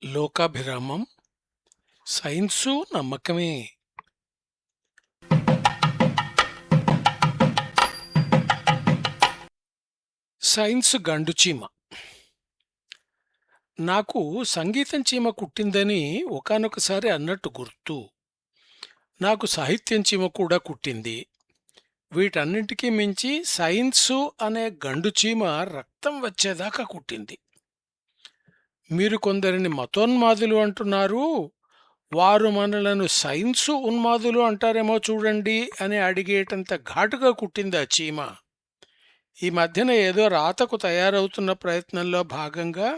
లోకాభిరామం సైన్సు నమ్మకమే. సైన్స్ గండుచీమ. నాకు సంగీతం చీమ కుట్టిందని ఒకానొకసారి అన్నట్టు గుర్తు. నాకు సాహిత్యం చీమ కూడా కుట్టింది. వీటన్నింటికీ మించి సైన్సు అనే గండుచీమ రక్తం వచ్చేదాకా కుట్టింది. మీరు కొందరిని మతోన్మాదులు అంటున్నారు, వారు మనలను సైన్సు ఉన్మాదులు అంటారేమో చూడండి అని అడిగేటంత ఘాటుగా కుట్టింది ఆ చీమ. ఈ మధ్యన ఏదో రాతకు తయారవుతున్న ప్రయత్నంలో భాగంగా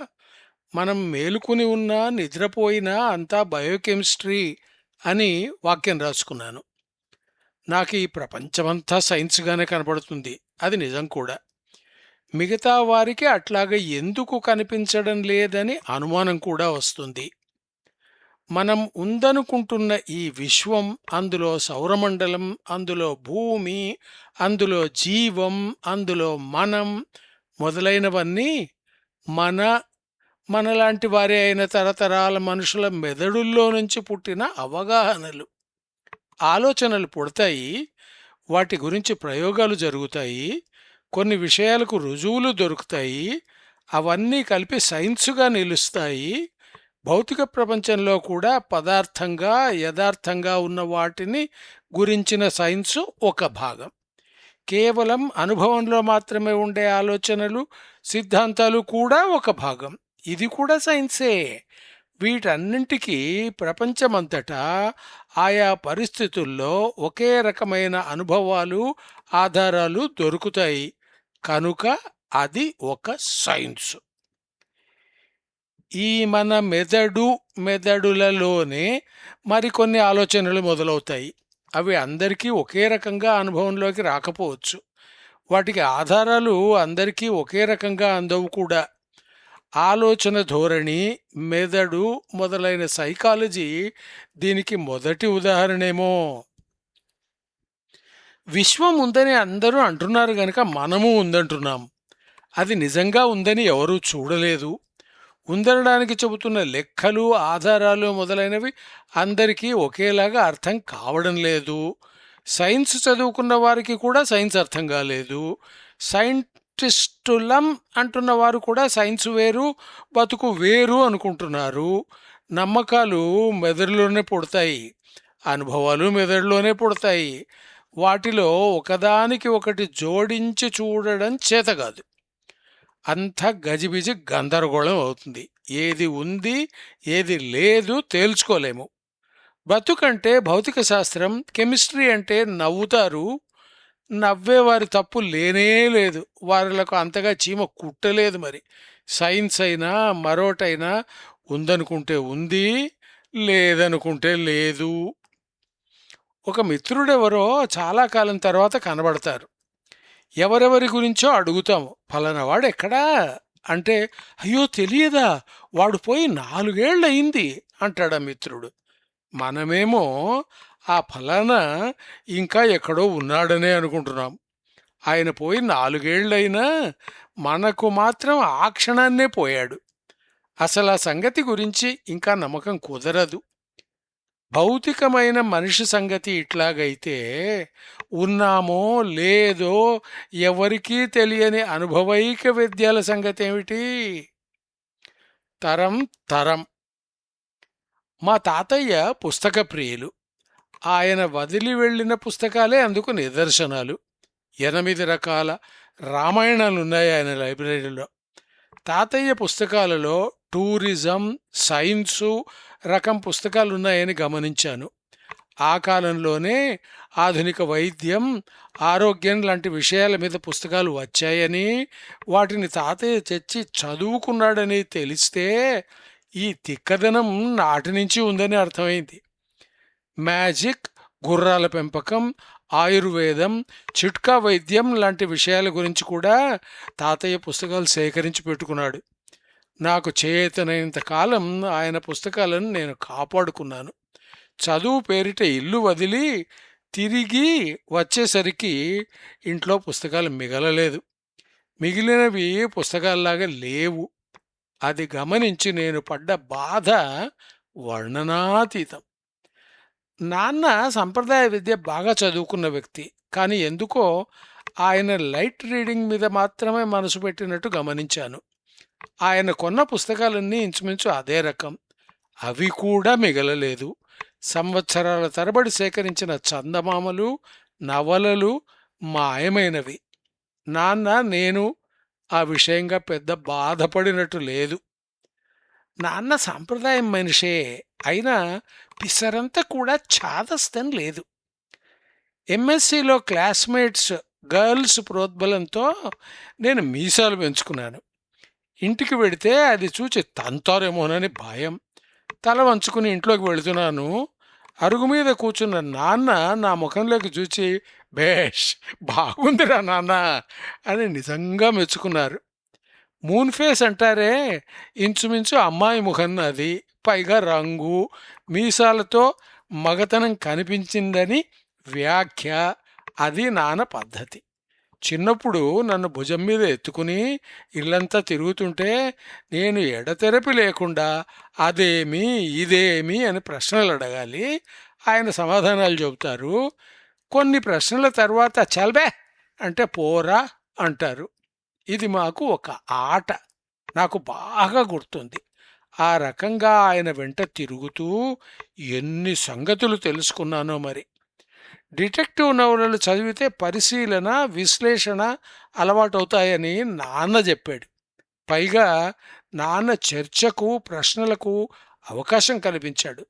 మనం మేలుకుని ఉన్నా నిద్రపోయినా అంతా బయోకెమిస్ట్రీ అని వాక్యం రాసుకున్నాను. నాకు ఈ ప్రపంచమంతా సైన్స్గానే కనబడుతుంది. అది నిజం కూడా. మిగతా వారికి అట్లాగా ఎందుకు కనిపించడం లేదని అనుమానం కూడా వస్తుంది. మనం ఉందనుకుంటున్న ఈ విశ్వం, అందులో సౌరమండలం, అందులో భూమి, అందులో జీవం, అందులో మనం మొదలైనవన్నీ మనలాంటి వారే అయిన తరతరాల మనుషుల మెదడుల్లో నుంచి పుట్టిన అవగాహనలు, ఆలోచనలు పుడతాయి. వాటి గురించి ప్రయోగాలు జరుగుతాయి. కొన్ని విషయాలకు రుజువులు దొరుకుతాయి. అవన్నీ కలిపి సైన్సుగా నిలుస్తాయి. భౌతిక ప్రపంచంలో కూడా పదార్థంగా, యథార్థంగా ఉన్న వాటిని గురించిన సైన్సు ఒక భాగం. కేవలం అనుభవంలో మాత్రమే ఉండే ఆలోచనలు, సిద్ధాంతాలు కూడా ఒక భాగం. ఇది కూడా సైన్సే. వీటన్నింటికీ ప్రపంచమంతటా ఆయా పరిస్థితుల్లో ఒకే రకమైన అనుభవాలు, ఆధారాలు దొరుకుతాయి. కనుక అది ఒక సైన్సు. ఈ మన మెదడులలోనే మరికొన్ని ఆలోచనలు మొదలవుతాయి. అవి అందరికీ ఒకే రకంగా అనుభవంలోకి రాకపోవచ్చు. వాటికి ఆధారాలు అందరికీ ఒకే రకంగా అందవు కూడా. ఆలోచన ధోరణి, మెదడు మొదలైన సైకాలజీ దీనికి మొదటి ఉదాహరణేమో. విశ్వం ఉందని అందరూ అంటున్నారు గనక మనము ఉందంటున్నాం. అది నిజంగా ఉందని ఎవరూ చూడలేదు. ఉందనడానికి చెబుతున్న లెక్కలు, ఆధారాలు మొదలైనవి అందరికీ ఒకేలాగా అర్థం కావడం లేదు. సైన్స్ చదువుకున్న వారికి కూడా సైన్స్ అర్థం కాలేదు. సైంటిస్టులం అంటున్న వారు కూడా సైన్స్ వేరు, బతుకు వేరు అనుకుంటున్నారు. నమ్మకాలు మెదడులోనే పుడతాయి, అనుభవాలు మెదడులోనే పుడతాయి. వాటిలో ఒకదానికి ఒకటి జోడించి చూడడం చేత కాదు. అంతా గజిబిజి గందరగోళం అవుతుంది. ఏది ఉంది, ఏది లేదు తేల్చుకోలేము. బతుకంటే భౌతిక శాస్త్రం, కెమిస్ట్రీ అంటే నవ్వుతారు. నవ్వేవారి తప్పు లేనే లేదు. వారిలకు అంతగా చీమ కుట్టలేదు. మరి సైన్స్ అయినా మరోటైనా ఉందనుకుంటే ఉంది, లేదనుకుంటే లేదు. ఒక మిత్రుడెవరో చాలా కాలం తర్వాత కనబడతారు. ఎవరెవరి గురించో అడుగుతాము. ఫలానావాడు ఎక్కడా అంటే, అయ్యో తెలియదా, వాడు పోయి 4 ఏళ్ళయింది అంటాడా మిత్రుడు. మనమేమో ఆ ఫలానా ఇంకా ఎక్కడో ఉన్నాడనే అనుకుంటున్నాం. ఆయన పోయి 4 ఏళ్ళైనా మనకు మాత్రం ఆ క్షణాన్నే పోయాడు. అసలు ఆ సంగతి గురించి ఇంకా నమ్మకం కుదరదు. భౌతికమైన మనిషి సంగతి ఇట్లాగైతే, ఉన్నామో లేదో ఎవరికీ తెలియని అనుభవైక విద్యల సంగతి ఏమిటి? తరం తరం. మా తాతయ్య పుస్తక ప్రియులు. ఆయన వదిలి వెళ్ళిన పుస్తకాలే అందుకు నిదర్శనాలు. 8 రకాల రామాయణాలున్నాయి ఆయన లైబ్రరీలో. తాతయ్య పుస్తకాలలో టూరిజం, సైన్సు రకం పుస్తకాలున్నాయని గమనించాను. ఆ కాలంలోనే ఆధునిక వైద్యం, ఆరోగ్యం లాంటి విషయాల మీద పుస్తకాలు వచ్చాయని, వాటిని తాతయ్య తెచ్చి చదువుకున్నాడని తెలిస్తే ఈ తిక్కదనం నాటి నుంచి ఉందని అర్థమైంది. మ్యాజిక్, గుర్రాల పెంపకం, ఆయుర్వేదం, చిట్కా వైద్యం లాంటి విషయాల గురించి కూడా తాతయ్య పుస్తకాలు సేకరించి పెట్టుకున్నాడు. నాకు చేతనైనంత కాలం ఆయన పుస్తకాలను నేను కాపాడుకున్నాను. చదువు పేరిట ఇల్లు వదిలి తిరిగి వచ్చేసరికి ఇంట్లో పుస్తకాలు మిగలలేదు. మిగిలినవి పుస్తకాల్లాగా లేవు. అది గమనించి నేను పడ్డ బాధ వర్ణనాతీతం. నాన్న సంప్రదాయ విద్య బాగా చదువుకున్న వ్యక్తి. కానీ ఎందుకో ఆయన లైట్ రీడింగ్ మీద మాత్రమే మనసు పెట్టినట్టు గమనించాను. ఆయన కొన్న పుస్తకాలన్నీ ఇంచుమించు అదే రకం. అవి కూడా మిగలలేదు. సంవత్సరాల తరబడి సేకరించిన చందమామలు, నవలలు మాయమైనవి. నాన్న, నేను ఆ విషయంగా పెద్ద బాధపడినట్టు లేదు. నాన్న సాంప్రదాయం మనిషే, అయినా పిసరంతా కూడా చాదస్తం లేదు. ఎంఎస్సిలో క్లాస్మేట్స్ గర్ల్స్ ప్రోద్బలంతో నేను మీసాలు పెంచుకున్నాను. ఇంటికి వెడితే అది చూచి తంతారేమోనని భయం. తల వంచుకుని ఇంట్లోకి వెళుతున్నాను. అరుగు మీద కూర్చున్న నాన్న నా ముఖంలోకి చూచి, "బేష్, బాగుందిరా నాన్న" అని నిజంగా మెచ్చుకున్నారు. మూన్ ఫేస్ అంటారే, ఇంచుమించు అమ్మాయి ముఖం అది. పైగా రంగు, మీసాలతో మగతనం కనిపించిందని వ్యాఖ్య. అది నాన్న పద్ధతి. చిన్నప్పుడు నన్ను భుజం మీద ఎత్తుకుని ఇల్లంతా తిరుగుతుంటే నేను ఎడతెరపి లేకుండా అదేమి ఇదేమి అని ప్రశ్నలు అడగాలి. ఆయన సమాధానాలు చెబుతారు. కొన్ని ప్రశ్నల తర్వాత చల్బే అంటే పోరా అంటారు. ఇది మాకు ఒక ఆట. నాకు బాగా గుర్తుంది. ఆ రకంగా ఆయన వెంట తిరుగుతూ ఎన్ని సంగతులు తెలుసుకున్నానో మరి. డిటెక్టివ్ నవలలు చదివితే పరిశీలన, విశ్లేషణ అలవాటవుతాయని నాన్న చెప్పాడు. పైగా నాన్న చర్చకు, ప్రశ్నలకు అవకాశం కల్పించాడు.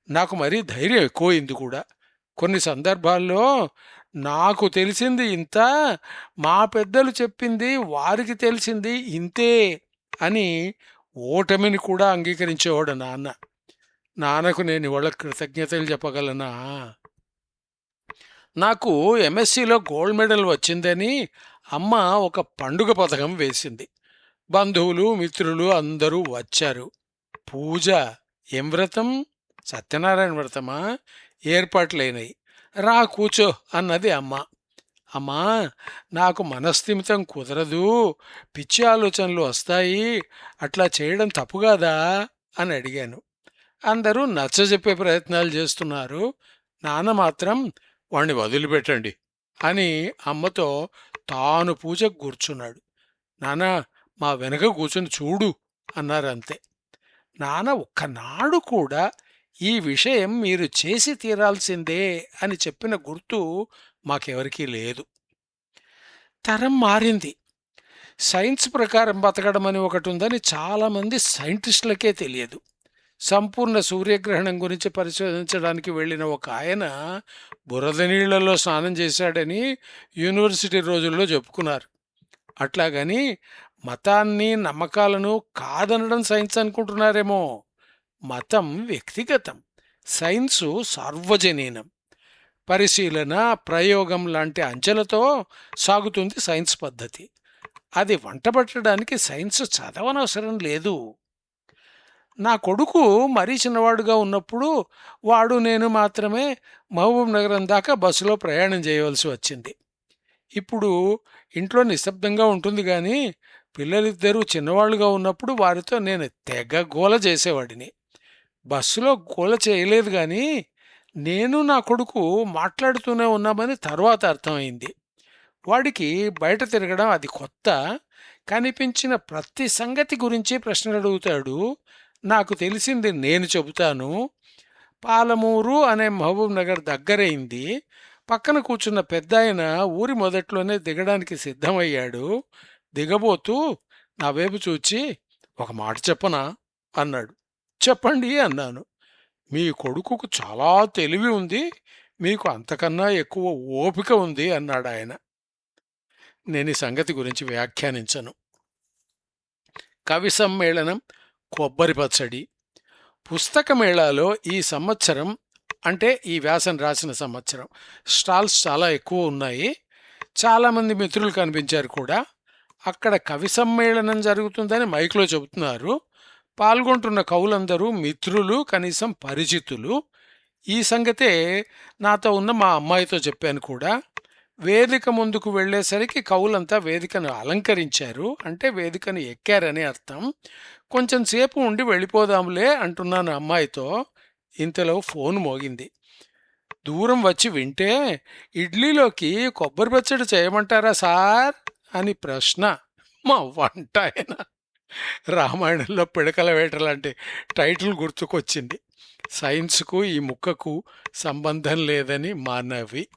నాకు మరీ ధైర్యం ఎక్కువైంది కూడా. కొన్ని సందర్భాల్లో నాకు తెలిసింది ఇంత, మా పెద్దలు చెప్పింది వారికి తెలిసింది ఇంతే అని ఓటమిని కూడా అంగీకరించేవాడు నాన్న. నాన్నకు నేను ఇవాళ కృతజ్ఞతలు చెప్పగలనా? నాకు ఎంఎస్సిలో గోల్డ్ మెడల్ వచ్చిందని అమ్మ ఒక పండుగ పథకం వేసింది. బంధువులు, మిత్రులు అందరూ వచ్చారు. పూజ, ఏం వ్రతం? సత్యనారాయణ వ్రతమా? ఏర్పాట్లైనవి. రా కూచో అన్నది అమ్మ. అమ్మా, నాకు మనస్థిమితం కుదరదు, పిచ్చి ఆలోచనలు వస్తాయి, అట్లా చేయడం తప్పు కాదా అని అడిగాను. అందరూ నచ్చజెప్పే ప్రయత్నాలు చేస్తున్నారు. నాన్న మాత్రం వాణ్ణి వదిలిపెట్టండి అని అమ్మతో తాను పూజకు కూర్చున్నాడు. నాన్న, మా వెనక కూర్చుని చూడు అన్నారంతే. నాన్న ఒక్కనాడు కూడా ఈ విషయం మీరు చేసి తీరాల్సిందే అని చెప్పిన గుర్తు మాకెవరికీ లేదు. తరం మారింది. సైన్స్ ప్రకారం బతకడం అని ఒకటి ఉందని చాలామంది సైంటిస్టులకే తెలియదు. సంపూర్ణ సూర్యగ్రహణం గురించి పరిశోధించడానికి వెళ్ళిన ఒక ఆయన బురద నీళ్లలో స్నానం చేశాడని యూనివర్సిటీ రోజుల్లో చెప్పుకున్నారు. అట్లాగని మతాన్ని, నమ్మకాలను కాదనడం సైన్స్ అనుకుంటున్నారేమో. మతం వ్యక్తిగతం, సైన్సు సార్వజనీనం. పరిశీలన, ప్రయోగం లాంటి అంచెలతో సాగుతుంది సైన్స్ పద్ధతి. అది వంటబట్టడానికి సైన్స్ చదవనవసరం లేదు. నా కొడుకు మరీ చిన్నవాడుగా ఉన్నప్పుడు వాడు, నేను మాత్రమే మహబూబ్ నగరం దాకా బస్సులో ప్రయాణం చేయవలసి వచ్చింది. ఇప్పుడు ఇంట్లో నిశ్శబ్దంగా ఉంటుంది, కానీ పిల్లలిద్దరూ చిన్నవాళ్ళుగా ఉన్నప్పుడు వారితో నేను తెగ గోల చేసేవాడిని. బస్సులో గోల చేయలేదు, కానీ నేను నా కొడుకు మాట్లాడుతూనే ఉన్నామని తర్వాత అర్థమైంది. వాడికి బయట తిరగడం అది కొత్త. కనిపించిన ప్రతి సంగతి గురించి ప్రశ్నలు అడుగుతాడు. నాకు తెలిసింది నేను చెబుతాను. పాలమూరు అనే మహబూబ్ నగర్ దగ్గరైంది. పక్కన కూర్చున్న పెద్దాయన ఊరి మొదట్లోనే దిగడానికి సిద్ధమయ్యాడు. దిగబోతూ నా వైపు చూచి, "ఒక మాట చెప్పనా" అన్నాడు. "చెప్పండి" అన్నాను. "మీ కొడుకుకు చాలా తెలివి ఉంది, మీకు అంతకన్నా ఎక్కువ ఓపిక ఉంది" అన్నాడు ఆయన. నేను ఈ సంగతి గురించి వ్యాఖ్యానించను. కవి సమ్మేళనం, కొబ్బరి పచ్చడి, పుస్తక మేళాలో ఈ సంవత్సరం, అంటే ఈ వ్యాసం రాసిన సంవత్సరం, స్టాల్స్ చాలా ఎక్కువ ఉన్నాయి. చాలామంది మిత్రులు కనిపించారు కూడా. అక్కడ కవి సమ్మేళనం జరుగుతుందని మైక్లో చెబుతున్నారు. పాల్గొంటున్న కవులందరూ మిత్రులు, కనీసం పరిచితులు. ఈ సంగతే నాతో ఉన్న మా అమ్మాయితో చెప్పాను కూడా. వేదిక ముందుకు వెళ్ళేసరికి కవులంతా వేదికను అలంకరించారు, అంటే వేదికను ఎక్కారని అర్థం. కొంచెం సేపు ఉండి వెళ్ళిపోదాంలే అంటున్నాను అమ్మాయితో. ఇంతలో ఫోన్ మోగింది. దూరం వచ్చి వింటే, ఇడ్లీలోకి కొబ్బరి పచ్చడి చేయమంటారా సార్ అని ప్రశ్న. మా వంట ఆయన రామాయణంలో పిడకల వేట లాంటి టైటిల్ గుర్తుకొచ్చింది. సైన్స్కు ఈ ముక్కకు సంబంధం లేదని మనవి.